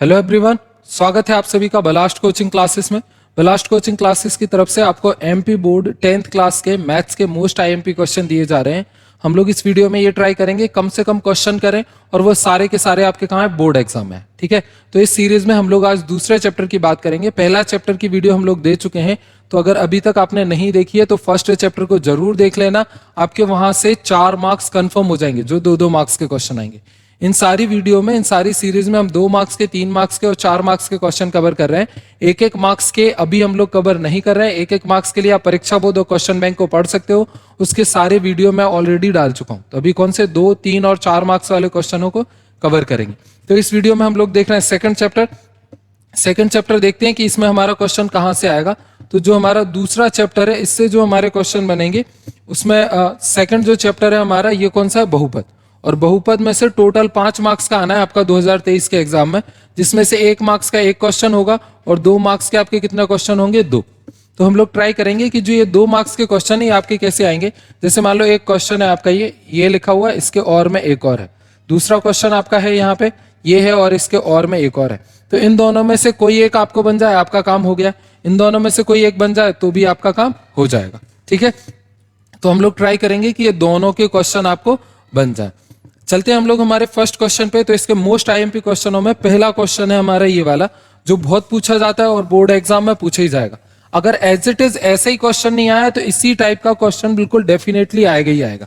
Hello everyone, स्वागत है आप सभी का बलास्ट कोचिंग क्लासेस में। बलास्ट कोचिंग क्लासेस की तरफ से आपको एमपी बोर्ड 10th क्लास के मैथ्स के मोस्ट आईएमपी क्वेश्चन दिए जा रहे हैं। हम लोग इस वीडियो में ये ट्राई करेंगे कम से कम क्वेश्चन करें और वो सारे के सारे आपके कहाँ है, बोर्ड एग्जाम में। ठीक है, तो इस सीरीज में हम लोग आज दूसरे चैप्टर की बात करेंगे। पहला चैप्टर की वीडियो हम लोग दे चुके हैं, तो अगर अभी तक आपने नहीं देखी है तो फर्स्ट चैप्टर को जरूर देख लेना। आपके वहां से 4 मार्क्स कंफर्म हो जाएंगे, जो 2-2 मार्क्स के क्वेश्चन आएंगे। इन सारी वीडियो में, इन सारी सीरीज में हम 2 मार्क्स के, 3 मार्क्स के और 4 मार्क्स के क्वेश्चन कवर कर रहे हैं। 1-1 मार्क्स के अभी हम लोग कवर नहीं कर रहे हैं। 1-1 मार्क्स के लिए आप परीक्षा बोर्ड और क्वेश्चन बैंक को पढ़ सकते हो, उसके सारे वीडियो मैं ऑलरेडी डाल चुका हूं। तो अभी कौन से 2, 3 और 4 मार्क्स वाले क्वेश्चनों को कवर करेंगे। तो इस वीडियो में हम लोग देख रहे हैं सेकंड चैप्टर देखते हैं कि इसमें हमारा क्वेश्चन कहां से आएगा। तो जो हमारा दूसरा चैप्टर है, इससे जो हमारे क्वेश्चन बनेंगे उसमें सेकंड जो चैप्टर है हमारा, ये कौन सा है, बहुपद। और बहुपद में से टोटल 5 मार्क्स का आना है आपका 2023 के एग्जाम में, जिसमें से 1 मार्क्स का 1 क्वेश्चन होगा और 2 मार्क्स के आपके कितने क्वेश्चन होंगे, 2। तो हम लोग ट्राई करेंगे कि जो ये 2 मार्क्स के क्वेश्चन है आपके कैसे आएंगे। जैसे मान लो एक क्वेश्चन है आपका, ये लिखा हुआ है, इसके और में एक और है। दूसरा क्वेश्चन आपका है यहाँ पे, ये है और इसके और में एक और है। तो इन दोनों में से कोई एक आपको बन जाए, आपका काम हो गया। इन दोनों में से कोई एक बन जाए तो भी आपका काम हो जाएगा। ठीक है, तो हम लोग ट्राई करेंगे कि ये दोनों के क्वेश्चन आपको बन जाए। चलते हैं हम लोग हमारे फर्स्ट क्वेश्चन पे। तो इसके मोस्ट आईएमपी क्वेश्चनों में पहला क्वेश्चन है हमारा ये वाला, जो बहुत पूछा जाता है और बोर्ड एग्जाम में पूछा ही जाएगा। अगर एज इट इज ऐसे ही क्वेश्चन नहीं आया तो इसी टाइप का क्वेश्चन बिल्कुल डेफिनेटली आएगा ही आएगा।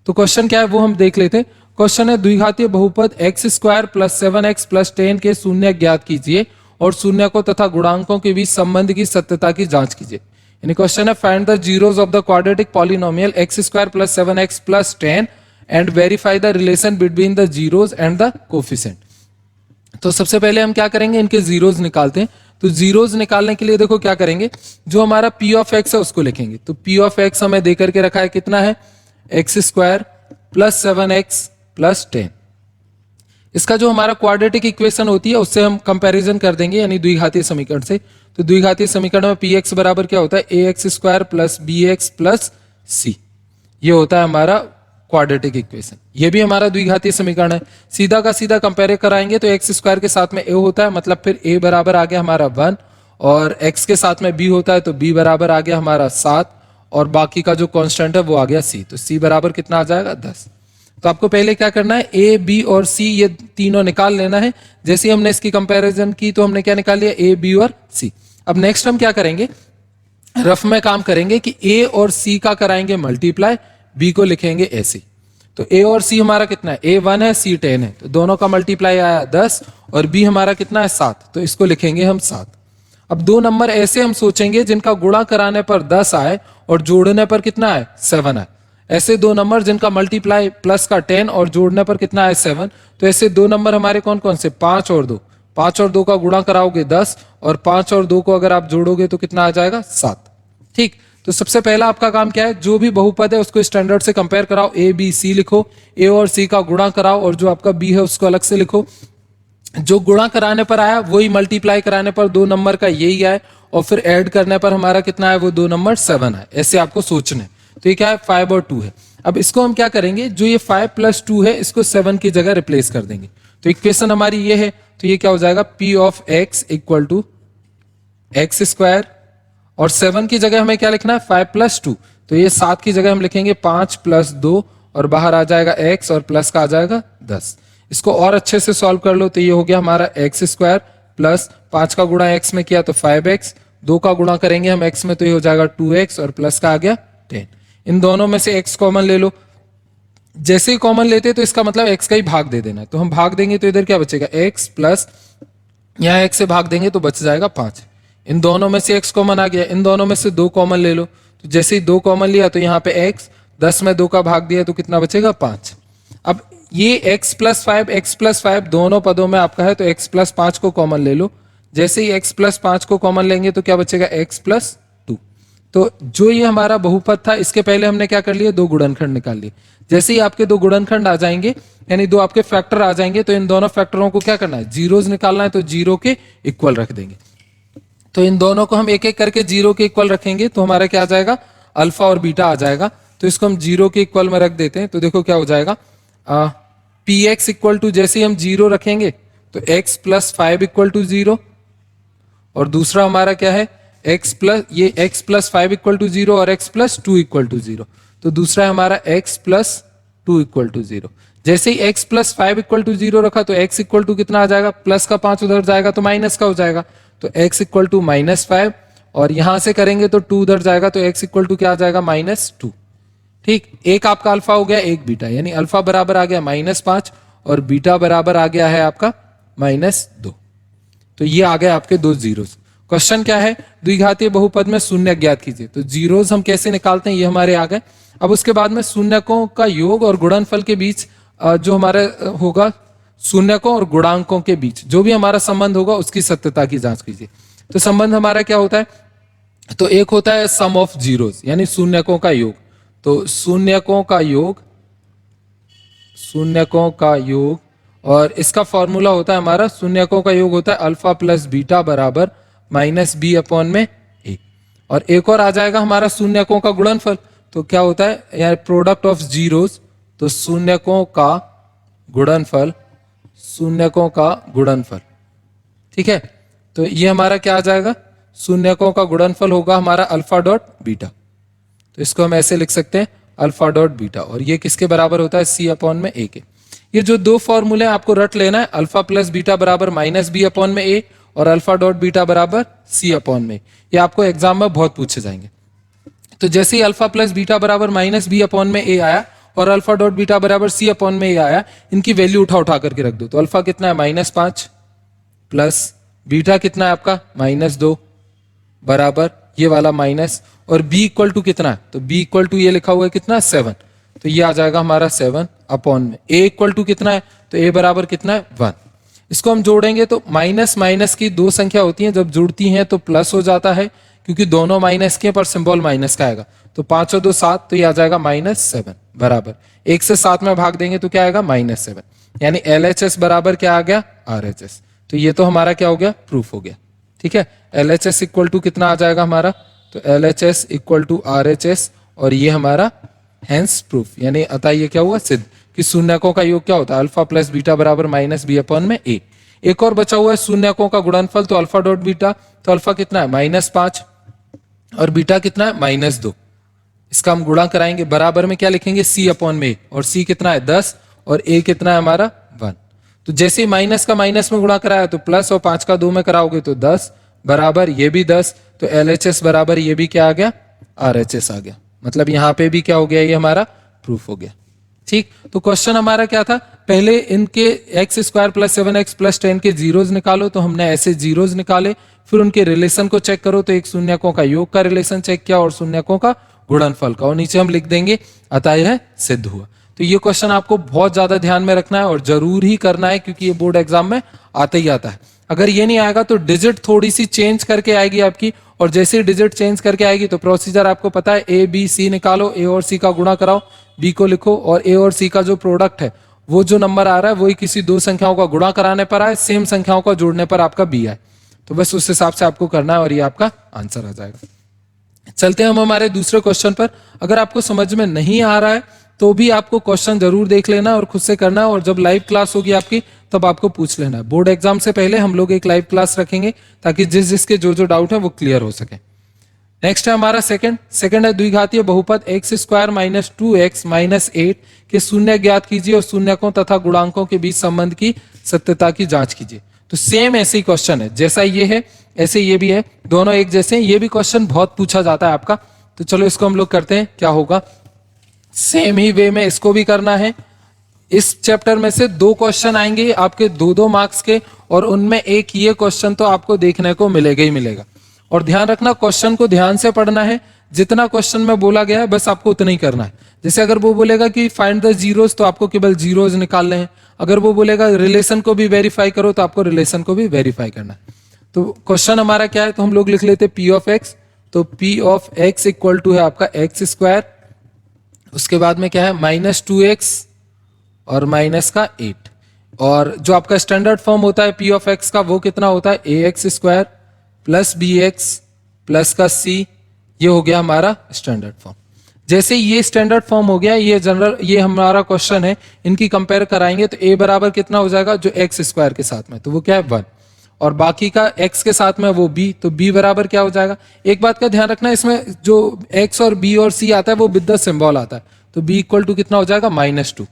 तो क्वेश्चन क्या है वो हम देख लेते हैं। क्वेश्चन है, द्विघातीय बहुपद x² + 7x + 10 के शून्य ज्ञात कीजिए और शून्य को तथा गुणांकों के बीच संबंध की सत्यता की जांच कीजिए। यानी क्वेश्चन है, find the zeros of the quadratic polynomial x² + 7x + 10 and verify the relation between the zeros and the coefficient. तो सबसे पहले हम क्या करेंगे, इनके जीरोस निकालते हैं। तो जीरोस निकालने के लिए देखो क्या करेंगे, जो हमारा p ऑफ x है उसको लिखेंगे। तो p ऑफ x हमें दे करके रखा है, कितना है, x² + 7x + 10। इसका जो हमारा क्वाड्रेटिक इक्वेशन होती है उससे हम कंपैरिजन कर देंगे, यानी द्विघातीय समीकरण से। तो द्विघातीय समीकरण में px बराबर क्या होता है, ax² + bx + c। ये होता है हमारा क्वाड्रेटिक इक्वेशन। ये भी हमारा द्विघातीय समीकरण है। सीधा का सीधा कंपेयर कराएंगे तो x² के साथ में a होता है, मतलब फिर a बराबर आ गया हमारा 1, और x के साथ में b होता है तो b बराबर आ गया हमारा 7, और बाकी का जो कांस्टेंट है वो आ गया c। तो c बराबर कितना आ जाएगा, 10। तो आपको पहले क्या करना है, a, b और c ये तीनों निकाल लेना है। जैसे ही हमने इसकी कंपैरिजन की तो हमने क्या निकाल लिया, a, b और c। अब नेक्स्ट हम क्या करेंगे, रफ में काम करेंगे कि a और c का कराएंगे मल्टीप्लाई, b को लिखेंगे ऐसे। तो a और c हमारा कितना है, a 1 है, c 10 है, तो दोनों का मल्टीप्लाई आया 10, और b हमारा कितना है, 7, तो इसको लिखेंगे हम 7। अब 2 नंबर ऐसे हम सोचेंगे जिनका गुणा कराने पर 10 आए और जोड़ने पर कितना है, 7 आए। ऐसे 2 नंबर जिनका मल्टीप्लाई प्लस का 10 और जोड़ने पर कितना है, 7। तो ऐसे 2 नंबर हमारे कौन कौन से, 5 और 2। 5 और 2 का गुणा कराओगे 10, और 5 और 2 को अगर आप जोड़ोगे तो कितना आ जाएगा, 7। ठीक, तो सबसे पहला आपका काम क्या है, जो भी बहुपद है उसको स्टैंडर्ड से कंपेयर कराओ। a, b, c लिखो, a और c का गुणा कराओ, और जो आपका b है उसको अलग से लिखो। जो गुणा कराने पर आया वही मल्टीप्लाई कराने पर 2 नंबर का यही आए, और फिर ऐड करने पर हमारा कितना है, वो 2 नंबर 7 है। ऐसे आपको सोचना है। तो ये क्या है, 5 और 2 है। अब इसको हम क्या करेंगे, जो ये 5 + 2 है इसको 7 की जगह रिप्लेस कर देंगे। तो इक्वेशन हमारी ये है, तो ये क्या हो जाएगा, p ऑफ x = x², और 7 की जगह हमें क्या लिखना है, 5 + 2। तो ये 7 की जगह हम लिखेंगे 5 + 2, और बाहर आ जाएगा x, और प्लस का आ जाएगा 10। इसको और अच्छे से सॉल्व कर लो, तो ये हो गया हमारा x² प्लस 5 का गुणा x में किया तो 5x, 2 का गुणा करेंगे हम x में तो ये हो जाएगा 2x, और प्लस का आ गया 10। इन दोनों में से x कॉमन ले लो। जैसे ही कॉमन लेते तो इसका मतलब x का ही भाग दे देना है। तो हम भाग देंगे तो इधर क्या बचेगा, x प्लस यहाँ x से भाग देंगे तो बच जाएगा 5। इन दोनों में से x कॉमन आ गया, इन दोनों में से 2 कॉमन ले लो। तो जैसे ही 2 कॉमन लिया तो यहाँ पे x, 10 में 2 का भाग दिया तो कितना बचेगा, 5। अब ये x + 5 दोनों पदों में आपका है, तो x + 5 को कॉमन ले लो। जैसे ही x + 5 को कॉमन लेंगे तो क्या बचेगा, x + 2। तो जो ये हमारा बहुपद था, इसके पहले हमने क्या कर लिया, 2 गुणनखंड निकाल लिए। जैसे ही आपके 2 गुणनखंड आ जाएंगे, यानी 2 आपके फैक्टर आ जाएंगे, तो इन दोनों फैक्टरों को क्या करना है, जीरोस निकालना है। तो 0 के इक्वल रख देंगे। तो इन दोनों को हम एक एक करके 0 के इक्वल रखेंगे, तो हमारा क्या आ जाएगा, अल्फा और बीटा आ जाएगा। तो इसको हम 0 के इक्वल में रख देते हैं। तो देखो क्या हो जाएगा, px = जैसे ही हम 0 रखेंगे तो x प्लस 5 इक्वल टू 0, और दूसरा हमारा क्या है x प्लस 5 इक्वल टू 0 और x प्लस 2 इक्वल टू 0। तो दूसरा है हमारा x प्लस 2 इक्वल टू 0। जैसे ही x प्लस 5 इक्वल टू 0 रखा तो x इक्वल टू कितना आ जाएगा, प्लस का 5 उधर जाएगा तो माइनस का हो जाएगा, तो x इक्वल टू -5, और यहां से करेंगे तो 2 उधर जाएगा तो x इक्वल टू क्या आ जाएगा, -2। ठीक, एक आपका अल्फा हो गया, एक बीटा, यानी अल्फा बराबर आ गया -5 और बीटा बराबर आ गया है आपका -2। तो ये आ गए आपके दो जीरोस। क्वेश्चन क्या है, द्विघातीय बहुपद में शून्य ज्ञात कीजिए। तो जीरोस हम कैसे निकालते हैं, ये हमारे आ गए। अब उसके बाद में शून्यकों का योग और गुणनफल के बीच जो हमारा होगा, शून्यकों और गुणांकों के बीच जो भी हमारा संबंध होगा उसकी सत्यता की जांच कीजिए। तो संबंध हमारा क्या होता है, तो एक होता है सम ऑफ जीरोस यानी शून्यकों का योग। तो शून्यकों का योग और इसका फॉर्मूला होता है हमारा, शून्यकों का योग होता है अल्फा प्लस बीटा बराबर -b अपॉन में a। और एक और आ जाएगा हमारा शून्यकों का गुणनफल। तो क्या होता है यार, प्रोडक्ट ऑफ जीरोस, तो शून्यकों का गुणनफल, ठीक है। तो ये हमारा क्या आ जाएगा, शून्यकों का गुणनफल होगा हमारा अल्फा डॉट बीटा। तो इसको हम ऐसे लिख सकते हैं अल्फा डॉट बीटा, और ये किसके बराबर होता है, c अपॉन में a के। ये जो दो फॉर्मूले आपको रट लेना है, अल्फा प्लस बीटा बराबर -b अपॉन में a और अल्फा डॉट बीटा बराबर c अपॉन में। ये आपको एग्जाम में बहुत पूछे जाएंगे। तो जैसे ही अल्फा प्लस बीटा बराबर -b अपॉन में a आया और अल्फा डॉट बीटा बराबर c अपॉन में a आया, इनकी वैल्यू उठा करके रख दो। तो अल्फा कितना है, -5 प्लस बीटा कितना है आपका -2 बराबर ये वाला माइनस, और b इक्वल टू कितना है, तो b इक्वल टू ये लिखा हुआ है कितना, 7। तो ये आ जाएगा हमारा 7 अपॉन में a इक्वल टू कितना है, तो a बराबर कितना है, 1। इसको हम जोड़ेंगे तो माइनस माइनस की दो संख्या होती हैं, जब जुड़ती हैं तो प्लस हो जाता है, क्योंकि दोनों माइनस के पर सिंबल माइनस का आएगा। तो 5 और 2 7, तो ये आ जाएगा -7 बराबर 1 से 7 में भाग देंगे तो क्या आएगा, -7। यानी LHS बराबर क्या आ गया, RHS। तो ये तो हमारा क्या हो गया, प्रूफ हो गया। ठीक है, LHS इक्वल टू कितना आ जाएगा हमारा, तो LHS इक्वल टू RHS, और ये हमारा हैंस प्रूफ, यानी अतः ये क्या हुआ, सिद्ध कि शून्यकों का योग क्या होता है, अल्फा प्लस बीटा बराबर -b अपॉन में a। एक और बचा हुआ है शून्यकों का गुणनफल, तो अल्फा डॉट बीटा, तो अल्फा कितना है, -5 और बीटा कितना है, -2। इसका हम गुणा कराएंगे, बराबर में क्या लिखेंगे, c अपॉन में a, और c कितना है 10 और a कितना है हमारा 1। तो जैसे ही माइनस का माइनस में गुणा कराया तो प्लस, और 5 का 2 में कराओगे तो 10 बराबर ये भी 10। तो LHS बराबर ये भी क्या आ गया, RHS आ गया। मतलब यहां पे भी क्या हो गया, ये हमारा प्रूफ हो गया। ठीक, तो क्वेश्चन हमारा क्या था, पहले इनके x² + 7x + 10 के जीरोज निकालो। तो हमने ऐसे जीरोज निकाले, फिर उनके रिलेशन को चेक करो। तो एक शून्यकों का योग का रिलेशन चेक किया और शून्यकों का गुणनफल का, और नीचे हम लिख देंगे अतः यह सिद्ध हुआ। तो ये क्वेश्चन आपको बहुत ज्यादा ध्यान में रखना है और जरूर ही करना है, क्योंकि ये बोर्ड एग्जाम में आता ही आता है। अगर ये नहीं आएगा तो डिजिट थोड़ी सी चेंज करके आएगी आपकी, और जैसे ही डिजिट चेंज करके आएगी तो प्रोसीजर आपको पता है, A B C निकालो, A और C का गुणा कराओ, B को लिखो, और A और C का जो प्रोडक्ट है वो जो नंबर आ रहा है वही किसी दो संख्याओं का गुणा कराने पर आए, सेम संख्याओं का जोड़ने पर आपका B आए। तो बस उस हिसाब से आपको करना है और ये आपका आंसर आ जाएगा। चलते हैं हम हमारे दूसरे क्वेश्चन पर। अगर आपको समझ में नहीं आ रहा है तो भी आपको क्वेश्चन जरूर देख लेना और खुद से करना, और जब लाइव क्लास होगी आपकी तब आपको पूछ लेना। बोर्ड एग्जाम से पहले हम लोग एक लाइव क्लास रखेंगे ताकि जिसके जो डाउट है वो क्लियर हो सके। नेक्स्ट है हमारा सेकंड है द्विघातीय बहुपद x² - 2x - 8 के शून्य ज्ञात कीजिए और शून्यकों तथा गुणांकों के बीच संबंध की सत्यता की जांच कीजिए। तो सेम ऐसे ही क्वेश्चन है, जैसा ये है ऐसे ये भी है, दोनों एक जैसे हैं। ये भी क्वेश्चन बहुत पूछा जाता है आपका। तो चलो इसको हम लोग करते हैं, क्या होगा, सेम ही वे में इसको भी करना है। इस चैप्टर में से 2 क्वेश्चन आएंगे आपके 2-2 मार्क्स के, और उनमें एक ये क्वेश्चन तो आपको देखने को मिलेगा ही मिलेगा। और ध्यान रखना, क्वेश्चन को ध्यान से पढ़ना है, जितना क्वेश्चन में बोला गया है बस आपको उतना ही करना है। जैसे अगर वो बोलेगा कि फाइंड द जीरोज, तो आपको केवल जीरोज निकालने हैं। अगर वो बोलेगा रिलेशन को भी वेरीफाई करो, तो आपको रिलेशन को भी वेरीफाई करना है। तो क्वेश्चन हमारा क्या है, तो हम लोग लिख लेते हैं P ऑफ x। तो P of x equal to है आपका x², उसके बाद में क्या है -2x और -8, और जो आपका स्टैंडर्ड फॉर्म होता है P ऑफ x का वो कितना होता है ax² + bx + c। ये हो गया हमारा स्टैंडर्ड फॉर्म। जैसे ये स्टैंडर्ड फॉर्म हो गया, ये जनरल, ये हमारा क्वेश्चन है, इनकी कंपेयर कराएंगे तो a बराबर कितना हो जाएगा जो एक्स स्क्वायर के साथ में, तो वो क्या है 1, और बाकी का x के साथ में वो b, तो b बराबर क्या हो जाएगा। एक बात का ध्यान रखना, इसमें जो x और b और c आता है वो विद द सिंबल आता है, तो b इक्वल टू कितना हो जाएगा -2,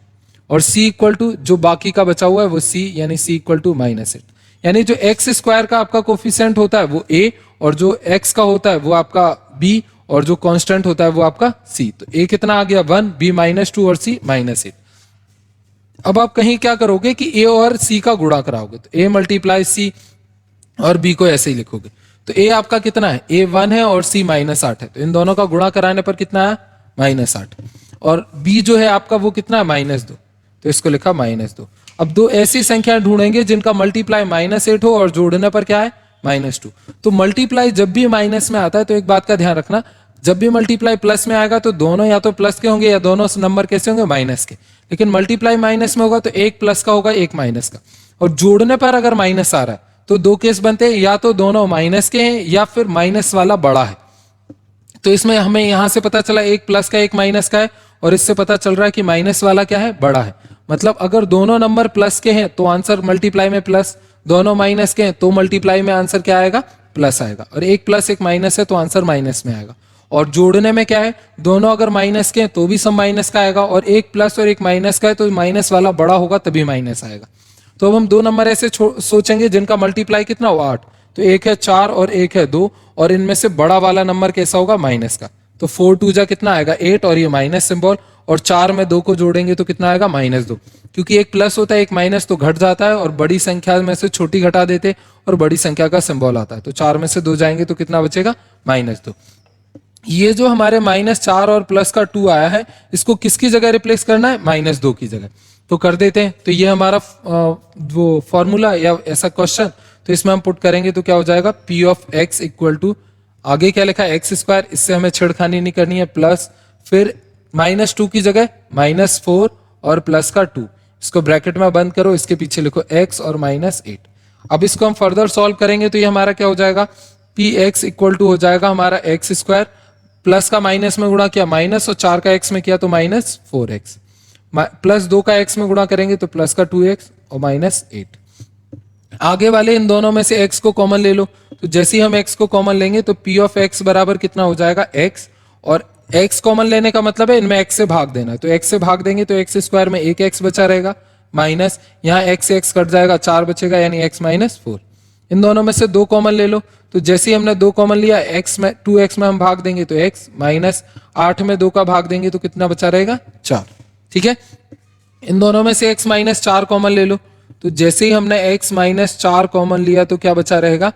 और c इक्वल टू जो बाकी का बचा हुआ है वो c, यानी c इक्वल टू -8, यानी जो एक्स स्क्वायर का आपका कोफिशिएंट होता है वो a, और जो x का होता है वो आपका b, और जो कांस्टेंट होता है वो आपका c। तो a कितना आ गया 1, b -2 और c -8। अब आप कहीं क्या करोगे कि a और c का गुणा कराओगे, तो a मल्टीप्लाई c और b को ऐसे ही लिखोगे, तो a आपका कितना है, a 1 है और c -8 है, तो इन दोनों का गुणा कराने पर कितना है -8, और b जो है आपका वो कितना है -2, तो इसको लिखा -2। अब दो ऐसी संख्याएं ढूंढेंगे जिनका मल्टीप्लाई -8 हो और जोड़ने पर क्या है -2। तो मल्टीप्लाई जब भी माइनस में आता है तो एक बात का ध्यान रखना, जब भी मल्टीप्लाई प्लस में आएगा तो दोनों या तो प्लस के होंगे या दोनों नंबर कैसे होंगे माइनस के, लेकिन मल्टीप्लाई माइनस में होगा तो एक प्लस का होगा एक माइनस का, और जोड़ने पर अगर माइनस आ रहा है तो दो केस बनते हैं, या तो दोनों माइनस के हैं या फिर माइनस वाला बड़ा है। तो इसमें हमें यहां से पता चला एक प्लस का एक माइनस का है, और इससे पता चल रहा है कि माइनस वाला क्या है बड़ा है। मतलब अगर दोनों नंबर प्लस के हैं तो आंसर मल्टीप्लाई में प्लस, दोनों माइनस के हैं तो मल्टीप्लाई में आंसर क्या आएगा प्लस आएगा, और एक प्लस एक माइनस है तो आंसर माइनस में आएगा। और जोड़ने में क्या है, दोनों अगर माइनस के हैं तो भी सब माइनस का आएगा, और एक प्लस और एक माइनस का है तो माइनस वाला बड़ा होगा तभी माइनस आएगा। तो अब हम दो नंबर ऐसे सोचेंगे जिनका मल्टीप्लाई कितना हो 8, तो एक है 4 और एक है 2, और इनमें से बड़ा वाला नंबर कैसा होगा माइनस का, तो 4 2 जा कितना आएगा 8, और ये माइनस सिंबल, और 4 में 2 को जोड़ेंगे तो कितना आएगा -2, क्योंकि एक प्लस होता है एक माइनस तो घट जाता है, और बड़ी संख्या में से छोटी घटा देते और बड़ी संख्या का सिंबल आता है, तो 4 में से 2 जाएंगे तो कितना बचेगा -2। ये जो हमारे -4 और प्लस का 2 आया है, इसको किसकी जगह रिप्लेस करना है -2 की जगह, तो कर देते हैं। तो ये हमारा वो फॉर्मूला या ऐसा क्वेश्चन, तो इसमें हम पुट करेंगे तो क्या हो जाएगा p of x equal to, आगे क्या लिखा है एक्स स्क्वायर, इससे हमें छेड़खानी नहीं करनी है, प्लस फिर -2 की जगह -4 और प्लस का 2, इसको ब्रैकेट में बंद करो, इसके पीछे लिखो x और -8। अब इसको हम फर्दर सॉल्व करेंगे तो ये हमारा क्या हो जाएगा px इक्वल टू हो जाएगा हमारा एक्स स्क्वायर, प्लस का माइनस में गुणा किया माइनस, और 4 का x में किया तो -4x, प्लस 2 का x में गुणा करेंगे तो प्लस का 2x और -8। आगे वाले इन दोनों में से x को कॉमन ले लो, तो जैसे ही हम x को कॉमन लेंगे तो p ऑफ x बराबर कितना हो जाएगा x, और x कॉमन लेने का मतलब है इनमें x से भाग देना है, तो x से भाग देंगे तो x स्क्वायर में एक x बचा रहेगा, माइनस यहाँ x से x कट जाएगा 4 बचेगा, यानी x -4। इन दोनों में से 2 कॉमन ले लो, तो जैसे ही हमने 2 कॉमन लिया x में 2x में हम भाग देंगे तो x, माइनस 8 में 2 का भाग देंगे तो कितना बचा रहेगा 4। ठीक है, इन दोनों में से x -4 कॉमन ले लो, तो जैसे ही हमने x -4 कॉमन लिया तो क्या बचा रहेगा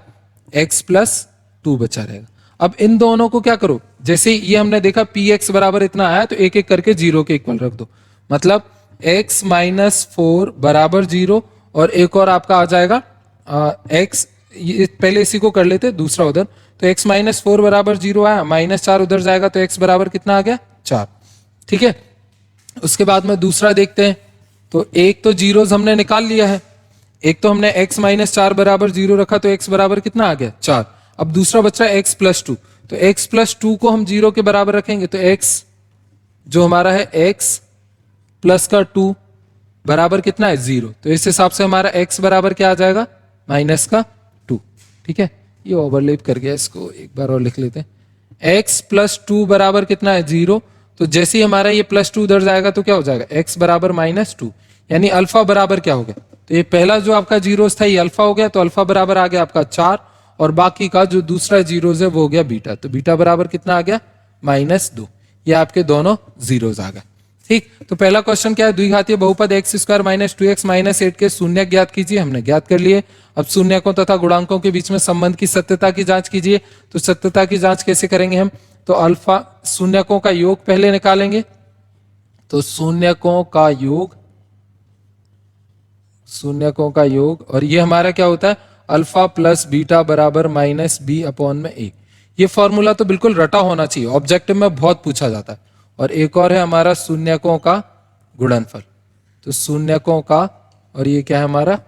x +2 बचा रहेगा। अब इन दोनों को क्या करो, जैसे ये हमने देखा px बराबर इतना आया तो एक एक करके 0 के इक्वल रख दो, मतलब x -4 बराबर 0, और एक और आपका आ जाएगा x, ये पहले इसी को कर लेते दूसरा उधर, तो x -4 बराबर 0 आया, -4 उधर जाएगा तो x बराबर कितना आ गया 4। ठीक है, उसके बाद में दूसरा देखते हैं, तो एक तो जीरोस हमने निकाल लिया है, एक तो हमने x -4 बराबर 0 रखा तो x बराबर कितना आ गया 4। अब दूसरा बच्चा x +2, तो x +2 को हम 0 के बराबर रखेंगे तो x जो हमारा है x प्लस का 2 बराबर कितना है 0, तो इस हिसाब से हमारा x बराबर क्या आ जाएगा -2। ठीक है, ये ओवरलैप कर गया, इसको एक बार और लिख लेते हैं, x +2 बराबर कितना है 0, तो जैसे ही हमारा ये +2 उधर जाएगा तो क्या हो जाएगा x बराबर -2, यानी अल्फा बराबर क्या हो गया, तो ये पहला जो आपका जीरोस था ये अल्फा हो गया, तो अल्फा बराबर आ गया आपका 4, और बाकी का जो दूसरा जीरोस है वो हो गया बीटा, तो बीटा बराबर कितना आ गया -2। ये आपके दोनों जीरोस आ गए। ठीक, तो पहला क्वेश्चन क्या है, द्विघातीय बहुपद x स्क्वायर -2x -8 के शून्य ज्ञात कीजिए, हमने ज्ञात कर लिए। अब शून्यकों तथा गुणांकों के बीच में संबंध की सत्यता की जांच कीजिए, तो सत्यता की जांच कैसे करेंगे हम, तो अल्फा शून्यकों का योग पहले निकालेंगे, तो शून्यकों का योग, और ये हमारा क्या होता है अल्फा प्लस बीटा बराबर -b/a। ये फॉर्मूला तो बिल्कुल रटा होना चाहिए, ऑब्जेक्टिव में बहुत पूछा जाता है। और एक और है हमारा शून्यकों का गुणनफल, तो शून्यकों का, और ये क्या है हमारा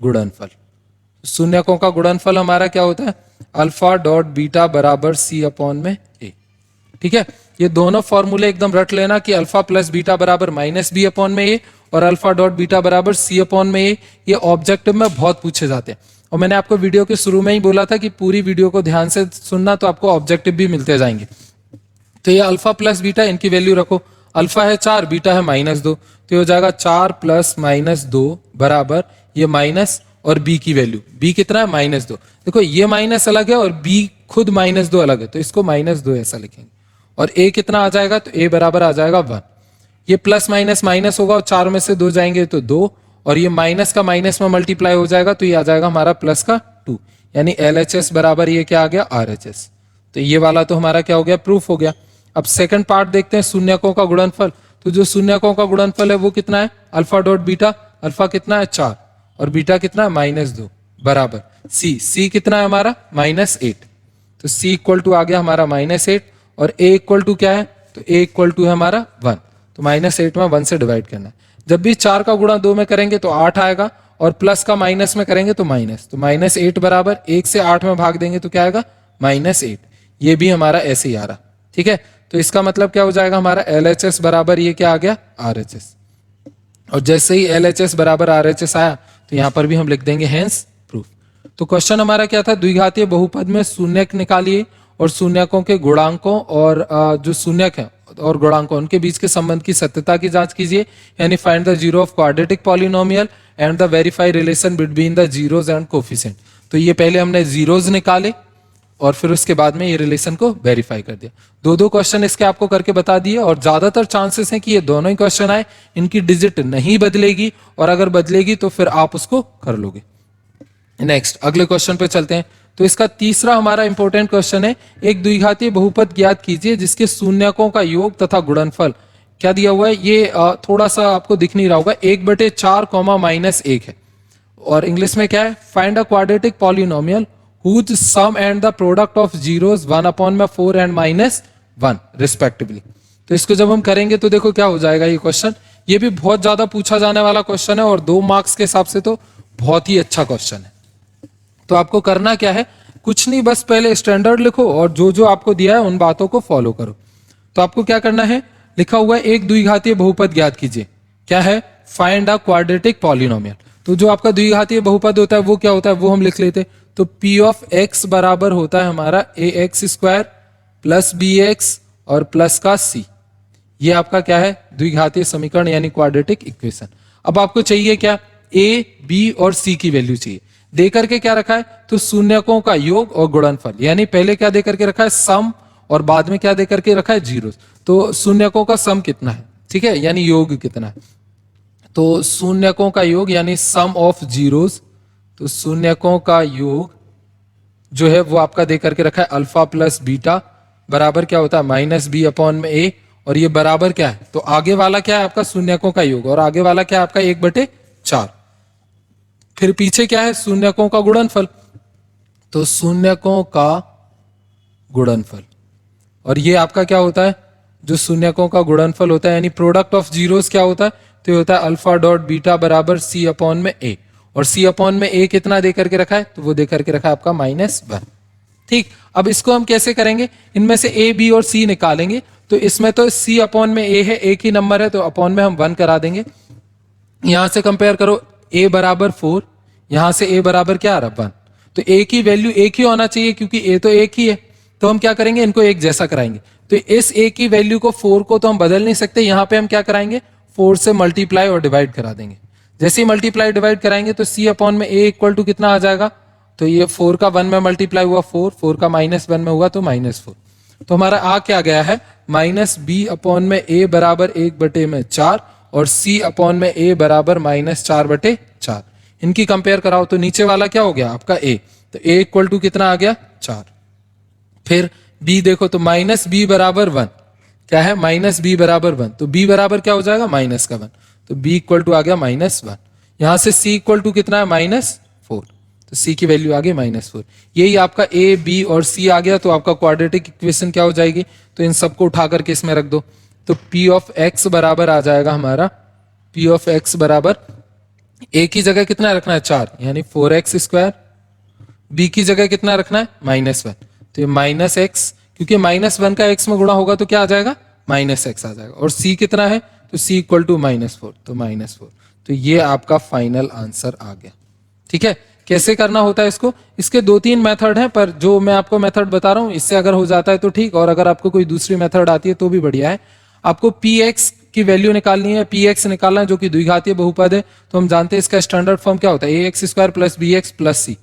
गुणनफल, शून्यकों का गुणनफल हमारा क्या होता है अल्फा डॉट बीटा बराबर c/a। ठीक है, ये दोनों फॉर्मूले एकदम रट लेना कि अल्फा प्लस बीटा बराबर माइनस बी अपॉन में ए और अल्फा डॉट बीटा बराबर सी अपॉन में ए। ये ऑब्जेक्टिव में बहुत पूछे जाते हैं और मैंने आपको वीडियो के शुरू में ही बोला था कि पूरी वीडियो को ध्यान से सुनना तो आपको ऑब्जेक्टिव भी मिलते जाएंगे। तो ये अल्फा प्लस बीटा, इनकी वैल्यू रखो। अल्फा है 4, बीटा है -2, तो ये हो जाएगा 4 प्लस -2 बराबर ये माइनस और बी की वैल्यू, बी कितना है -2। देखो ये माइनस अलग है और बी खुद -2 अलग है, तो इसको -2 ऐसा लिखेंगे। और ए कितना आ जाएगा, तो ए बराबर आ जाएगा 1। ये प्लस माइनस माइनस होगा और 4 में से 2 जाएंगे तो 2, और ये माइनस का माइनस में मल्टीप्लाई हो जाएगा तो ये आ जाएगा हमारा प्लस का 2, यानी LHS बराबर ये क्या आ गया, RHS। तो ये वाला तो हमारा क्या हो गया, प्रूफ हो गया। अब सेकंड पार्ट देखते हैं, शून्यकों का गुणनफल। तो जो शून्यकों का गुणनफल है वो कितना है, अल्फा डॉट बीटा। अल्फा कितना है 4 और बीटा कितना है -2 बराबर सी कितना है हमारा -8। तो सी इक्वल टू आ गया हमारा -8 और ए इक्वल टू क्या है, तो ए इक्वल टू है हमारा 1। तो -8 में 1 से डिवाइड करना है। जब भी 4 का गुणा 2 में करेंगे तो 8 आएगा और प्लस का माइनस में करेंगे तो माइनस। तो -8 बराबर 1 से 8 में भाग देंगे तो क्या आएगा, -8। ये भी हमारा ऐसे ही आ रहा, ठीक है। तो इसका मतलब क्या हो जाएगा हमारा LHS बराबर ये क्या आ गया, RHS। और जैसे ही LHS बराबर RHS आया तो यहां पर भी हम लिख देंगे हेंस प्रूफ। तो क्वेश्चन हमारा क्या था, द्विघातीय बहुपद में शून्यक निकालिए और शून्यकों के गुणांकों और जो शून्यक है और गुणांकों उनके बीच के संबंध की सत्यता की जांच कीजिए, यानी find the zero of quadratic polynomial and the verify relation between the zeros and coefficient. तो ये पहले हमने जीरोज निकाले और फिर उसके बाद में ये रिलेशन को वेरीफाई कर दिया। 2 क्वेश्चन इसके आपको करके बता दिए और ज्यादातर चांसेस हैं कि ये दोनों ही क्वेश्चन आए, इनकी डिजिट नहीं बदलेगी और अगर बदलेगी तो फिर आप उसको कर लोगे। नेक्स्ट अगले क्वेश्चन पे चलते हैं। तो इसका तीसरा हमारा इंपॉर्टेंट क्वेश्चन है, एक द्विघातीय बहुपद ज्ञात कीजिए जिसके शून्यकों का योग तथा गुणनफल क्या दिया हुआ है, ये थोड़ा सा आपको दिख नहीं रहा होगा, 1/4 -1 है। और इंग्लिश में क्या है, find a quadratic polynomial whose sum and the product of zeros 1/4 and -1 respectively। तो इसको जब हम करेंगे तो देखो क्या हो जाएगा ये क्वेश्चन। ये भी बहुत ज्यादा पूछा जाने वाला क्वेश्चन है और 2 मार्क्स के हिसाब से तो बहुत ही अच्छा क्वेश्चन है। तो आपको करना क्या है, कुछ नहीं, बस पहले स्टैंडर्ड लिखो और जो जो आपको दिया है उन बातों को फॉलो करो। तो आपको क्या करना है, लिखा हुआ है एक द्विघातीय बहुपद ज्ञात कीजिए, क्या है, फाइंड अ क्वाड्रेटिक पॉलिनोमियल। तो जो आपका द्विघातीय बहुपद होता है वो क्या होता है, वो हम लिख लेते। तो P ऑफ x बराबर होता है हमारा ax² प्लस bx और प्लस का c। ये आपका क्या है, द्विघातीय समीकरण यानी क्वाड्रेटिक इक्वेशन। अब आपको चाहिए क्या, a, b और c की वैल्यू चाहिए। दे करके क्या रखा है, तो शून्यकों का योग और गुणनफल, यानी पहले क्या दे करके रखा है, सम, और बाद में क्या दे करके रखा है, जीरो। तो शून्यकों का सम कितना है, ठीक है, यानी योग कितना है। तो शून्यकों का योग यानी सम ऑफ जीरोस, तो शून्यकों का योग जो है वो आपका दे करके रखा है अल्फा प्लस बीटा बराबर क्या होता है -b/a, और ये बराबर क्या है, तो आगे वाला क्या है आपका शून्यकों का योग और आगे वाला क्या है आपका 1/4। फिर पीछे क्या है, शून्यकों का गुणनफल, तो शून्यकों का गुणनफल, और ये आपका क्या होता है, जो शून्यकों का गुणनफल होता है यानी प्रोडक्ट ऑफ जीरोस क्या होता है, तो ये होता है अल्फा डॉट बीटा बराबर c/a, और c/a कितना दे करके रखा है, तो वो दे करके रखा है आपका -1। ठीक, अब इसको हम कैसे करेंगे, इनमें से a, b और c निकालेंगे। तो इसमें तो c/a है, एक ही नंबर है, तो अपॉन में हम 1 करा देंगे। यहां से कंपेयर करो, a बराबर 4, यहां से a बराबर क्या आ रहा 1, तो a की वैल्यू एक ही होना चाहिए क्योंकि a तो एक ही है। तो हम क्या करेंगे, इनको एक जैसा कराएंगे। तो इस a की वैल्यू को 4 को तो हम बदल नहीं सकते, यहां पे हम क्या कराएंगे, 4 से मल्टीप्लाई और डिवाइड करा देंगे। जैसे ही मल्टीप्लाई डिवाइड कराएंगे तो c/a इक्वल टू कितना आ जाएगा, तो ये 4 का 1 में मल्टीप्लाई हुआ 4 का -1 में हुआ तो -4। तो हमारा आ क्या गया है, -b/a बराबर 1/4 और c/a बराबर -4/4। इनकी कंपेयर कराओ तो नीचे वाला क्या हो गया आपका a, तो a इक्वल टू कितना आ गया 4। फिर b देखो तो -b बराबर 1, क्या है, -b बराबर 1, तो b बराबर क्या हो जाएगा -1, तो b इक्वल टू आ गया -1। यहां से c इक्वल टू कितना है -4, तो c की वैल्यू आ गई -4। यही आपका a, b और c आ गया, तो आपका क्वाड्रेटिक इक्वेशन क्या हो जाएगी, तो इन सबको उठा करके इसमें रख दो। तो p ऑफ x बराबर आ जाएगा हमारा, p ऑफ x बराबर a की जगह कितना रखना है 4, यानी 4x², b की जगह कितना रखना है -1, तो ये -x, क्योंकि -1 का x में गुणा होगा तो क्या आ जाएगा, -x आ जाएगा। और c कितना है, तो c इक्वल टू -4, तो -4। तो ये आपका फाइनल आंसर आ गया। ठीक है, कैसे करना होता है इसको, इसके 2-3 मेथड हैं, पर जो मैं आपको मेथड बता रहा हूं इससे अगर हो जाता है तो ठीक, और अगर आपको कोई दूसरी मेथड आती है तो भी बढ़िया है। आपको px की वैल्यू निकालनी है, px निकालना है जो कि द्विघातीय बहुपद है, तो हम जानते हैं इसका स्टैंडर्ड फॉर्म क्या होता है, ax square plus bx plus c।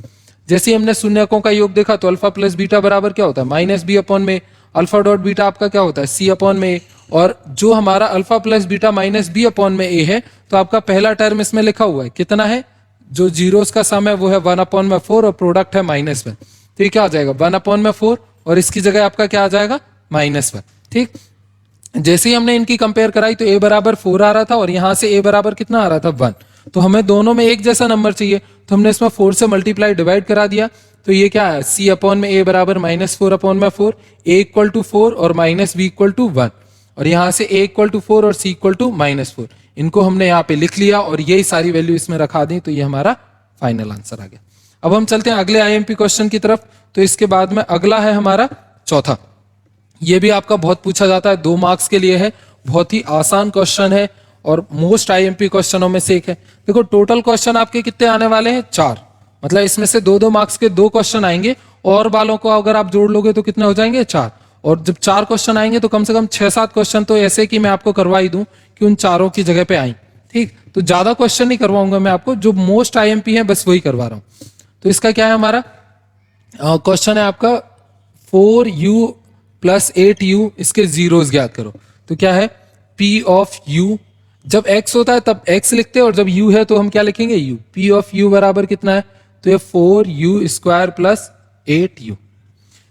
जैसे हमने शून्यकों का योग देखा तो अल्फा प्लस बीटा बराबर क्या होता है, -b अपॉन में अल्फा डॉट बीटा आपका क्या होता है, c अपॉन में। और जो हमारा alpha plus beta -b upon में a है, तो आपका पहला टर्म इसमें लिखा हुआ है कितना है, जो जीरोस का सम है वो है 1/4 और प्रोडक्ट है -1, तो ये क्या हो जाएगा 1/4 और इसकी जगह आपका क्या आ जाएगा -1। ठीक, जैसे ही हमने इनकी कंपेयर कराई तो a बराबर 4 आ रहा था और यहां से a बराबर कितना आ रहा था 1, तो हमें दोनों में एक जैसा नंबर चाहिए, तो हमने इसमें 4 से मल्टीप्लाई डिवाइड करा दिया, तो ये क्या है c अपॉन में a बराबर -4/4, a इक्वल टू 4 और -b इक्वल टू 1, और यहां से a इक्वल टू 4 और c इक्वल टू -4, इनको हमने यहाँ पे लिख लिया और यही सारी वैल्यू इसमें रखा दी, तो ये हमारा फाइनल आंसर आ गया। अब हम चलते हैं अगले आईएमपी क्वेश्चन की तरफ। तो इसके बाद में अगला है हमारा चौथा, ये भी आपका बहुत पूछा जाता है, 2 मार्क्स के लिए है, बहुत ही आसान क्वेश्चन है और मोस्ट आईएमपी क्वेश्चनों में से एक है। देखो टोटल क्वेश्चन आपके कितने आने वाले हैं, 4, मतलब इसमें से 2-2 मार्क्स के 2 क्वेश्चन आएंगे, और वालों को अगर आप जोड़ लोगे तो कितने हो जाएंगे, 4। और जब 4 क्वेश्चन आएंगे तो कम से कम 6-7 क्वेश्चन तो ऐसे कि मैं आपको करवा ही दूं कि उन चारों की जगह पे आई। ठीक, तो ज्यादा क्वेश्चन नहीं करवाऊंगा मैं आपको, जो मोस्ट आईएमपी है बस वही करवा रहा हूं। तो इसका क्या है, हमारा क्वेश्चन है आपका 4u प्लस 8u, इसके जीरोस ज्ञात करो। तो क्या है, p ऑफ u, जब x होता है तब x लिखते हैं और जब u है तो हम क्या लिखेंगे u। p ऑफ u बराबर कितना है, तो ये 4u स्क्वायर प्लस 8u।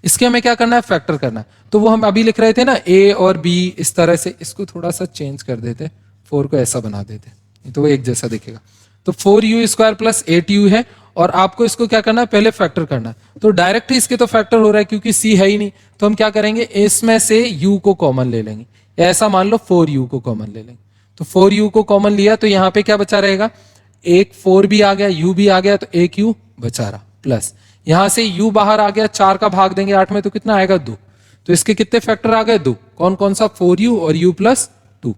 इसके हमें क्या करना है, फैक्टर करना है। तो वो हम अभी लिख रहे थे ना a और b, इस तरह से इसको थोड़ा सा चेंज कर देते, 4 को ऐसा बना देते तो वो एक जैसा दिखेगा। तो 4u स्क्वायर प्लस 8u है, और आपको इसको क्या करना है, पहले फैक्टर करना है। तो डायरेक्ट ही इसके तो फैक्टर हो रहा है क्योंकि c है ही नहीं, तो हम क्या करेंगे, इसमें से u को कॉमन ले लेंगे, ऐसा मान लो 4u को कॉमन ले लेंगे। तो 4u को कॉमन लिया तो यहाँ पे क्या बचा रहेगा, एक 4 भी आ गया, u भी आ गया, तो एक u बचा रहा, प्लस यहां से u बाहर आ गया, 4 का भाग देंगे 8 में तो कितना आएगा 2, तो इसके कितने फैक्टर आ गए, 2। कौन कौन सा, 4u और u प्लस 2।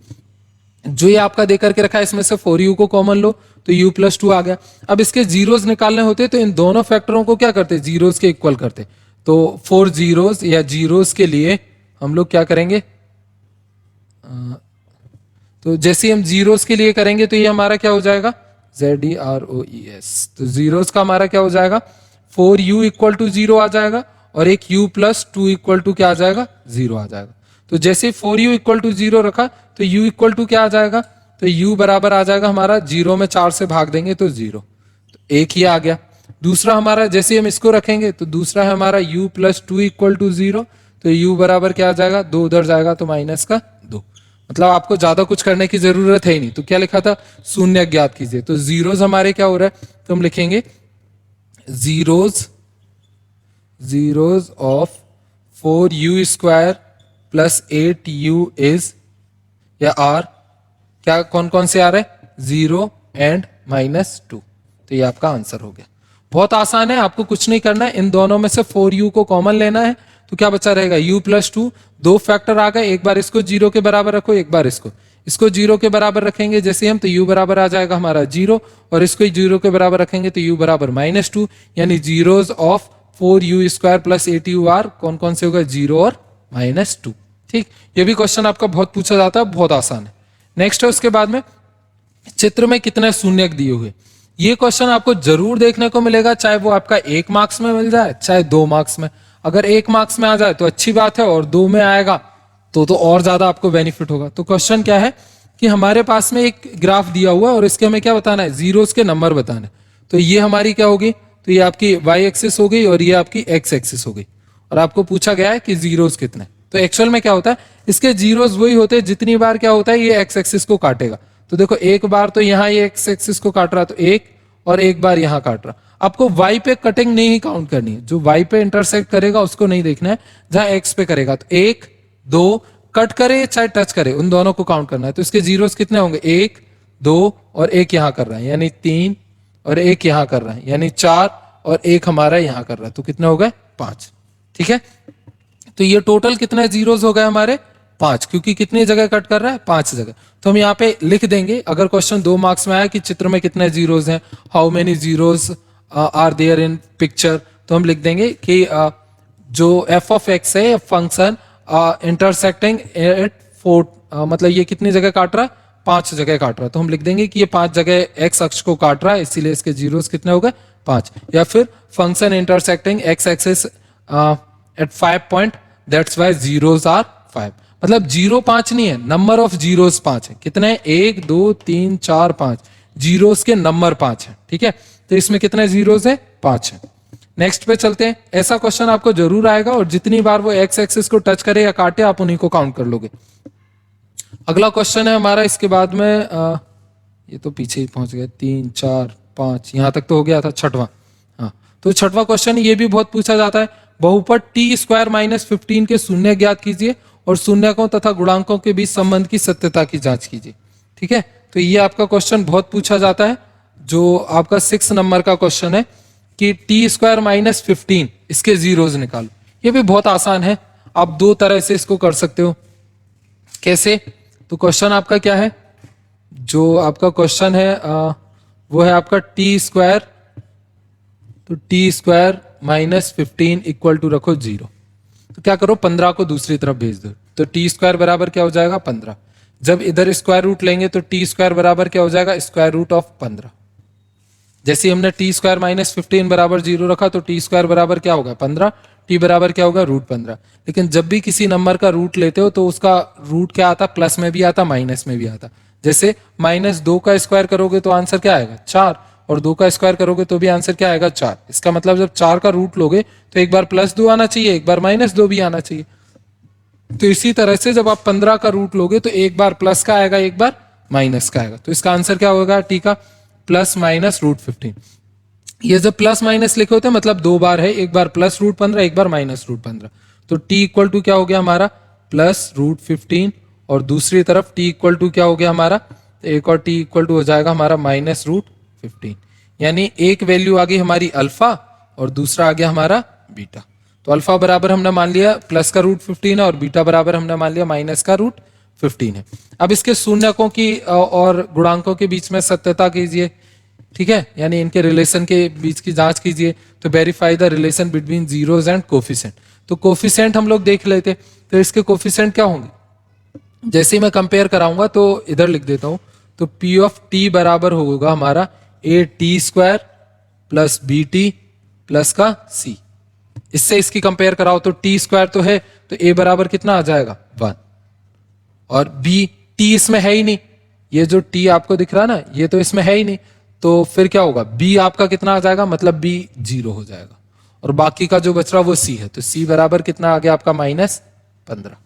जो ये आपका दे करके रखा है इसमें से 4u को कॉमन लो तो u प्लस 2 आ गया। अब इसके जीरोस निकालने होते तो इन दोनों फैक्टरों को क्या करते, जीरोस के इक्वल करते। तो 4 जीरोस या जीरोस के लिए हम लोग क्या करेंगे, तो जैसे हम जीरोस के लिए करेंगे तो ये हमारा क्या हो जाएगा, ZEROES, तो जीरोस का हमारा क्या हो जाएगा, 4u इक्वल टू 0 आ जाएगा और एक u प्लस 2 इक्वल टू क्या आ जाएगा, 0 आ जाएगा। तो जैसे 4u इक्वल टू 0 रखा तो u इक्वल टू क्या आ जाएगा, तो u बराबर आ जाएगा हमारा 0 में 4 से भाग देंगे तो 0, तो एक ही आ गया। दूसरा हमारा जैसे हम इसको रखेंगे तो दूसरा है हमारा u प्लस 2 इक्वल टू 0, तो u बराबर क्या आ जाएगा, 2 उधर जाएगा तो माइनस का 2। मतलब आपको ज्यादा कुछ करने की जरूरत है ही नहीं। तो क्या लिखा था, शून्य ज्ञात कीजिए। तो जीरोस हमारे क्या हो रहा है, तो हम लिखेंगे zeros of 4u square plus 8u is, या आर क्या, कौन कौन से आ रहे हैं, 0 एंड -2। तो ये आपका आंसर हो गया। बहुत आसान है, आपको कुछ नहीं करना है, इन दोनों में से 4u को कॉमन लेना है, तो क्या बचा रहेगा, u प्लस 2। 2 फैक्टर आ गए, एक बार इसको 0 के बराबर रखो, एक बार इसको 0 के बराबर रखेंगे जैसे हम, तो u बराबर आ जाएगा हमारा 0, और इसको 0 के बराबर रखेंगे तो u बराबर -2, यानी zeros of 4u square plus 8u are कौन कौन से होगा, 0 और -2। ठीक, ये भी क्वेश्चन आपका बहुत पूछा जाता है, बहुत आसान है। नेक्स्ट है उसके बाद में, चित्र में कितने शून्यक दिए हुए। ये क्वेश्चन आपको जरूर देखने को मिलेगा, चाहे वो आपका 1 मार्क्स में मिल जाए चाहे 2 मार्क्स में। अगर 1 मार्क्स में आ जाए तो अच्छी बात है, और 2 में आएगा तो और ज्यादा आपको बेनिफिट होगा। तो क्वेश्चन क्या है कि हमारे पास में एक ग्राफ दिया हुआ है और इसके हमें क्या बताना है, जीरोस के नंबर बताना है। तो ये हमारी क्या होगी, तो ये आपकी y एक्सिस हो गई और ये आपकी x एक्सिस हो गई, और आपको पूछा गया है कि जीरोस कितने। तो एक्चुअल में क्या होता है, इसके जीरोस वही होते हैं जितनी बार क्या होता है, ये x एक्सिस को काटेगा। तो देखो एक बार तो यहाँ ये x एक्सिस को काट रहा, तो एक, और एक बार यहाँ काट रहा। आपको y पे कटिंग नहीं काउंट करनी है, जो y पे इंटरसेक्ट करेगा उसको नहीं देखना है, जहां x पे करेगा तो 1 2 कट करे चाहे टच करे उन दोनों को काउंट करना है। तो इसके जीरोस कितने होंगे, 1 2 और एक यहां कर रहा है यानी 3, और एक यहां कर रहा है यानी 4, और एक हमारा यहां कर रहा है, तो कितने हो गए, 5। ठीक है, तो ये टोटल कितने जीरोस हो गए हमारे 5, क्योंकि कितनी जगह कट कर रहा है 5 जगह। तो हम यहाँ पे लिख देंगे, अगर क्वेश्चन 2 मार्क्स में आया कि चित्र में कितने जीरोस हैं, how many zeros are there in picture, तो हम लिख देंगे कि जो एफ ऑफ एक्स है फंक्शन इंटरसेक्टिंग एट 4, मतलब ये कितनी जगह काट रहा है 5 जगह काट रहा है, तो हम लिख देंगे कि ये 5 जगह एक्स अक्ष को काट रहा है, इसीलिए इसके जीरोस कितने हो गए 5। या फिर function intersecting X axis at 5 point, that's why zeros are 5। मतलब 0 5 नहीं है, नंबर ऑफ जीरोस 5 है। कितने 1 2 3 4 5 जीरोस के नंबर 5 है। ठीक है, तो इसमें कितने जीरोस है 5 है। नेक्स्ट पे चलते हैं। ऐसा क्वेश्चन आपको जरूर आएगा और जितनी बार वो एक्स एक्सिस को टच करे या काटे आप उन्हीं को काउंट कर लोगे। अगला क्वेश्चन है हमारा, इसके बाद में ये तो पीछे ही पहुंच गए, 3 4 5 यहां तक तो हो गया था, छठवां। हाँ, तो छठवां क्वेश्चन ये भी बहुत पूछा जाता है। बहुपद टी स्क्वायर माइनस 15 के शून्य ज्ञात कीजिए और शून्यकों तथा गुणांकों के बीच संबंध की सत्यता की जांच कीजिए। ठीक है, तो ये आपका क्वेश्चन बहुत पूछा जाता है, जो आपका 6 नंबर का क्वेश्चन है कि टी स्क्वायर माइनस 15 इसके जीरोस निकालो। ये भी बहुत आसान है, आप 2 तरह से इसको कर सकते हो। कैसे? तो क्वेश्चन आपका क्या है, जो आपका क्वेश्चन है वो है आपका टी स्क्वायर, तो T square minus 15 equal to रखो 0। तो क्या करो 15 को दूसरी तरफ भेज दो, तो टी स्क्वायर बराबर क्या हो जाएगा 15। जब इधर स्क्वायर रूट लेंगे तो टी स्क्वायर बराबर क्या हो जाएगा स्क्वायर रूट ऑफ 15। जैसे ही हमने टी स्क्वायर माइनस 15 बराबर 0 रखा तो टी स्क्वायर बराबर क्या होगा 15, टी बराबर क्या होगा रूट 15। लेकिन जब भी किसी नंबर का रूट लेते हो तो उसका रूट क्या आता, प्लस में भी आता माइनस में भी आता। जैसे -2 का स्क्वायर करोगे तो आंसर क्या आएगा 4, और 2 का स्क्वायर करोगे तो भी आंसर क्या आएगा 4। इसका मतलब जब 4 का रूट लोगे तो एक बार +2 आना चाहिए, एक बार -2 भी आना चाहिए। तो इसी तरह से जब आप 15 का रूट लोगे तो एक बार प्लस का आएगा, एक बार माइनस का आएगा। तो इसका आंसर क्या होगा टी का प्लस माइनस रूट 15। ये जब प्लस माइनस लिखे होते हैं मतलब 2 बार है, एक बार प्लस रूट 15 एक बार माइनस रूट 15। तो टी इक्वल टू क्या हो गया हमारा प्लस रूट 15, और दूसरी तरफ टी इक्वल टू क्या हो गया हमारा, एक और टी इक्वल टू हो जाएगा हमारा माइनस रूट 15। यानी एक वैल्यू आ गई हमारी अल्फा और दूसरा आ गया हमारा बीटा। तो अल्फा बराबर हमने मान लिया प्लस का रूट 15 है और बीटा बराबर हमने मान लिया माइनस का रूट 15 है। अब इसके शून्यकों की और गुणांकों के बीच में सत्यता कीजिए। ठीक है, यानी इनके रिलेशन के बीच की जांच कीजिए। तो verify the relation between zeros and coefficient. तो कोफिशिएंट हम लोग देख लेते, तो इसके कोफिशिएंट क्या होंगे, जैसे ही मैं कंपेयर कराऊंगा तो इधर लिख देता हूं। तो पी ऑफ टी बराबर होगा हमारा A T square plus B T plus का सी। इससे इसकी कंपेयर कराओ तो टी स्क्वायर तो है, तो ए बराबर कितना आ जाएगा 1, और बी टी इसमें है ही नहीं, ये जो टी आपको दिख रहा है ना ये तो इसमें है ही नहीं, तो फिर क्या होगा बी आपका कितना आ जाएगा, मतलब बी 0 हो जाएगा, और बाकी का जो बच रहा वो सी है। तो सी बराबर कितना आ गया आपका -15।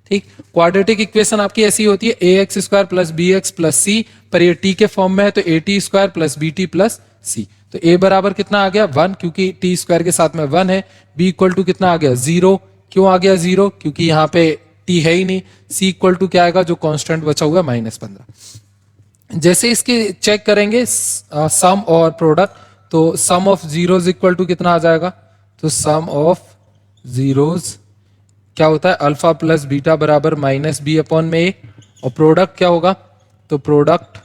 ठीक, क्वाड्रेटिक इक्वेशन आपकी ऐसी होती है a x square plus b x plus c, पर ये टी के फॉर्म में है तो a T square plus B T plus c. तो ए बराबर कितना आ गया 1, क्योंकि टी स्क्वायर के साथ में 1 है। बी इक्वल टू कितना आ गया 0, क्यों आ गया 0, क्योंकि यहाँ पे टी है ही नहीं। सी इक्वल टू क्या आएगा, जो कांस्टेंट बचा हुआ -15। जैसे इसके चेक करेंगे सम और प्रोडक्ट, तो सम ऑफ जीरोस इक्वल टू कितना आ जाएगा, तो सम ऑफ जीरोस क्या होता है अल्फा प्लस बीटा बराबर -b अपॉन में ए, और प्रोडक्ट क्या होगा, तो प्रोडक्ट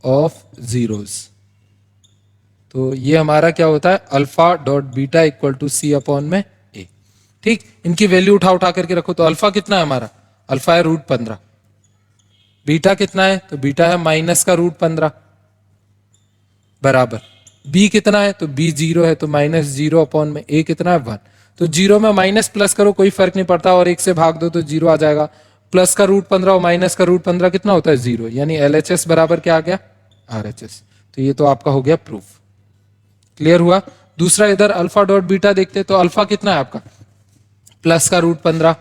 ऑफ जीरोस, तो ये हमारा क्या होता है alpha dot beta equal to C upon में ए। ठीक, इनकी वैल्यू उठा उठा करके रखो। तो अल्फा कितना है हमारा, अल्फा है रूट 15, बीटा कितना है, तो बीटा है माइनस का रूट 15 बराबर, बी कितना है, तो बी 0 है तो -0 अपॉन में ए कितना है 1। तो 0 में माइनस प्लस करो कोई फर्क नहीं पड़ता, और 1 से भाग दो तो 0 आ जाएगा। प्लस का रूट 15 और माइनस का रूट 15 कितना होता है 0, यानी LHS बराबर क्या आ गया RHS। तो ये तो आपका हो गया प्रूफ। क्लियर हुआ। दूसरा इधर अल्फा डॉट बीटा देखते, तो अल्फा कितना है आपका प्लस का रूट 15,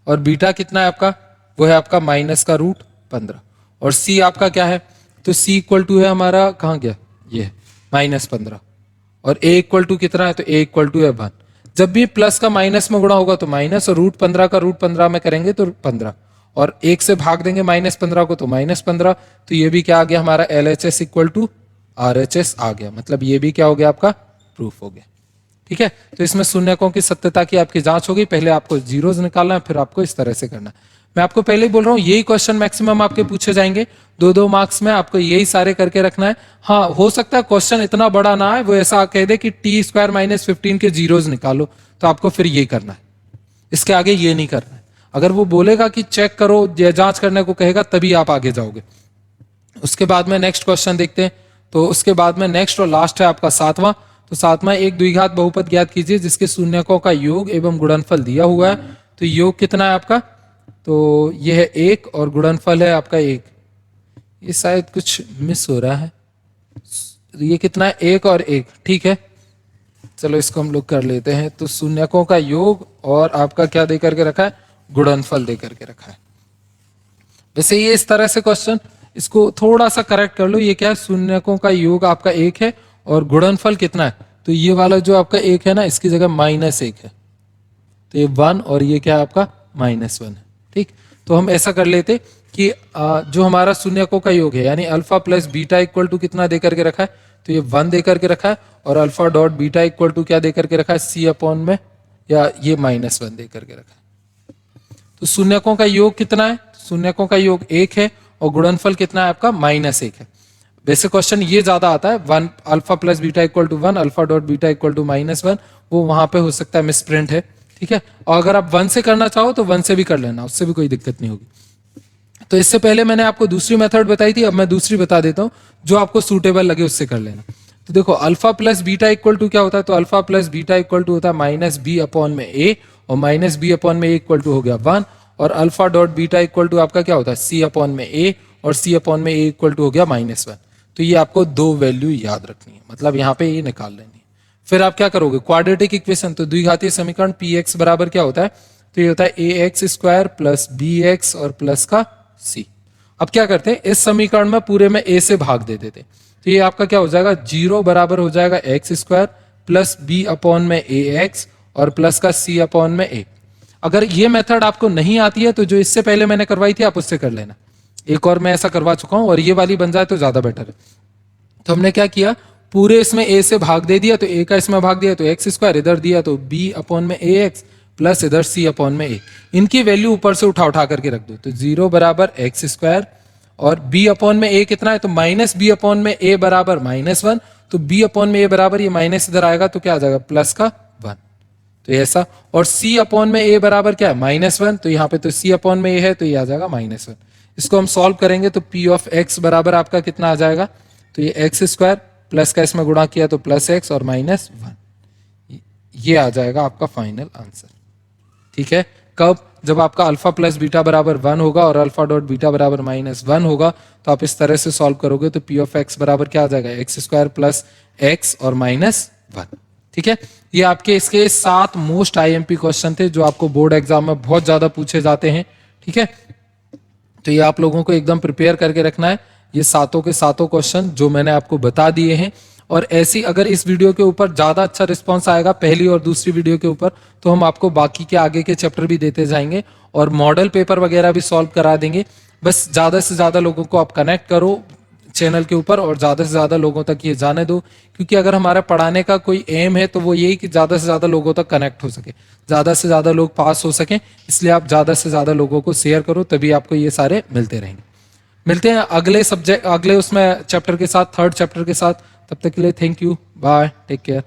और बीटा कितना है आपका, वो है आपका माइनस का रूट 15, और सी आपका क्या है, तो सी इक्वल टू है हमारा कहाँ गया, ये -15, और ए इक्वल टू कितना है, तो ए इक्वल टू है 1। जब भी प्लस का माइनस में गुणा होगा तो माइनस, और रूट 15 का रूट 15 में करेंगे तो 15, और 1 से भाग देंगे -15 को तो -15। तो ये भी क्या आ गया हमारा LHS इक्वल टू RHS आ गया, मतलब ये भी क्या हो गया आपका प्रूफ हो गया। ठीक है। तो इसमें शून्यकों की सत्यता की आपकी जांच होगी, पहले आपको जीरोस निकालना है, फिर आपको इस तरह से करना है। मैं आपको पहले ही बोल रहा हूँ यही क्वेश्चन मैक्सिमम आपके पूछे जाएंगे, 2-2 मार्क्स में आपको यही सारे करके रखना है। हाँ, हो सकता है क्वेश्चन इतना बड़ा ना है, वो ऐसा कह दे कि t² - 15 के जीरोस निकालो, तो आपको फिर यही करना है, इसके आगे ये नहीं करना है। अगर वो बोलेगा कि चेक करो या जांच करने को कहेगा, तभी आप आगे जाओगे। उसके बाद में नेक्स्ट क्वेश्चन देखते हैं। तो उसके बाद में नेक्स्ट और लास्ट है आपका 7वां। तो 7वां, एक द्विघात बहुपद ज्ञात कीजिए जिसके शून्यकों का योग एवं गुणनफल दिया हुआ है। तो योग कितना है आपका, तो यह है 1 और गुणनफल है आपका 1। ये शायद कुछ मिस हो रहा है, ये कितना है 1 और 1, ठीक है। चलो इसको हम लोग कर लेते हैं। तो शून्यकों का योग और आपका क्या दे करके रखा है, गुणनफल दे करके रखा है। वैसे ये इस तरह से क्वेश्चन, इसको थोड़ा सा करेक्ट कर लो। ये क्या है, शून्यकों का योग आपका 1 है और गुणनफल कितना है, तो ये वाला जो आपका 1 है ना, इसकी जगह -1 है, तो ये 1 और ये क्या है आपका -1 है, ठीक। तो हम ऐसा कर लेते कि जो हमारा शून्यकों का योग है यानी alpha plus beta equal to कितना दे करके रखा है, तो ये 1 दे करके रखा है, और alpha dot beta equal to क्या दे करके रखा है, c अपॉन में, या ये -1 दे करके रखा है। तो शून्यकों का योग कितना है, शून्यकों का योग 1 है और गुणनफल कितना है आपका -1 है। वैसे क्वेश्चन ये ज्यादा आता है, 1 alpha plus beta equal to 1, alpha dot beta equal to -1, वो वहां पे हो सकता है मिस प्रिंट है, ठीक है। और अगर आप 1 से करना चाहो तो 1 से भी कर लेना, उससे भी कोई दिक्कत नहीं होगी। तो इससे पहले मैंने आपको दूसरी मेथड बताई थी, अब मैं दूसरी बता देता हूं, जो आपको सूटेबल लगे उससे कर लेना। तो देखो alpha plus beta equal to क्या होता है, तो alpha plus beta equal to होता है -b अपॉन में a, और -b अपॉन में a इक्वल टू हो गया 1, और alpha dot beta equal to आपका क्या होता है, c अपॉन में a, और c अपॉन में a इक्वल टू हो गया -1। तो ये आपको 2 वैल्यू याद रखनी है, मतलब यहाँ पे ये निकाल लेनी है। फिर आप क्या करोगे, क्वाड्रेटिक इक्वेशन, तो द्विघातीय समीकरण px बराबर क्या होता है, तो ये होता है ax² प्लस bx और प्लस का c। अब क्या करते हैं, इस समीकरण में पूरे में a से भाग दे देते, तो ये आपका क्या हो जाएगा, 0 बराबर हो जाएगा x² प्लस b अपॉन में ax और प्लस का c अपॉन में a। अगर ये मेथड आपको नहीं आती है तो जो इससे पहले मैंने करवाई थी आप उससे कर लेना, एक और मैं ऐसा करवा चुका हूं, और ये वाली बन जाए तो ज्यादा बेटर है। तो हमने क्या किया, पूरे इसमें a से भाग दे दिया, तो a का इसमें भाग दिया तो x², इधर दिया तो b अपॉन में ax प्लस इधर c अपॉन में a। इनकी वैल्यू ऊपर से उठा उठा करके रख दो, तो 0 बराबर x² और b अपॉन में a कितना है, तो -b अपॉन में a बराबर -1, तो b अपॉन में a बराबर ये माइनस इधर आएगा तो क्या आ जाएगा, प्लस का 1, तो ऐसा। और c अपॉन में a बराबर क्या है, -1, तो यहाँ पे तो c अपॉन में a है तो ये आ जाएगा -1। इसको हम सॉल्व करेंगे तो p ऑफ x बराबर आपका कितना आ जाएगा, तो ये x² प्लस का इसमें गुणा किया तो प्लस x और -1, ये आ जाएगा आपका फाइनल आंसर, ठीक है। कब, जब आपका अल्फा प्लस बीटा बराबर 1 होगा और अल्फा डॉट बीटा बराबर -1 होगा, तो आप इस तरह से सॉल्व करोगे तो p ऑफ x बराबर क्या आ जाएगा, x² प्लस x और -1, ठीक है। ये आपके इसके 7 मोस्ट IMP क्वेश्चन थे जो आपको बोर्ड एग्जाम में बहुत ज्यादा पूछे जाते हैं, ठीक है। तो ये आप लोगों को एकदम प्रिपेयर करके रखना है, ये सातों के सातों क्वेश्चन जो मैंने आपको बता दिए हैं। और ऐसी अगर इस वीडियो के ऊपर ज्यादा अच्छा रिस्पांस आएगा पहली और दूसरी वीडियो के ऊपर, तो हम आपको बाकी के आगे के चैप्टर भी देते जाएंगे और मॉडल पेपर वगैरह भी सॉल्व करा देंगे। बस ज्यादा से ज्यादा लोगों को आप कनेक्ट करो चैनल के ऊपर और ज्यादा से ज्यादा लोगों तक ये जाने दो, क्योंकि अगर हमारा पढ़ाने का कोई एम है तो वो यही कि ज्यादा से ज्यादा लोगों तक कनेक्ट हो सके, ज्यादा से ज्यादा लोग पास हो सकें। इसलिए आप ज्यादा से ज्यादा लोगों को शेयर करो, तभी आपको ये सारे मिलते रहेंगे। मिलते हैं अगले सब्जेक्ट, अगले उसमें चैप्टर के साथ, 3rd चैप्टर के साथ। तब तक के लिए thank you, bye, take care.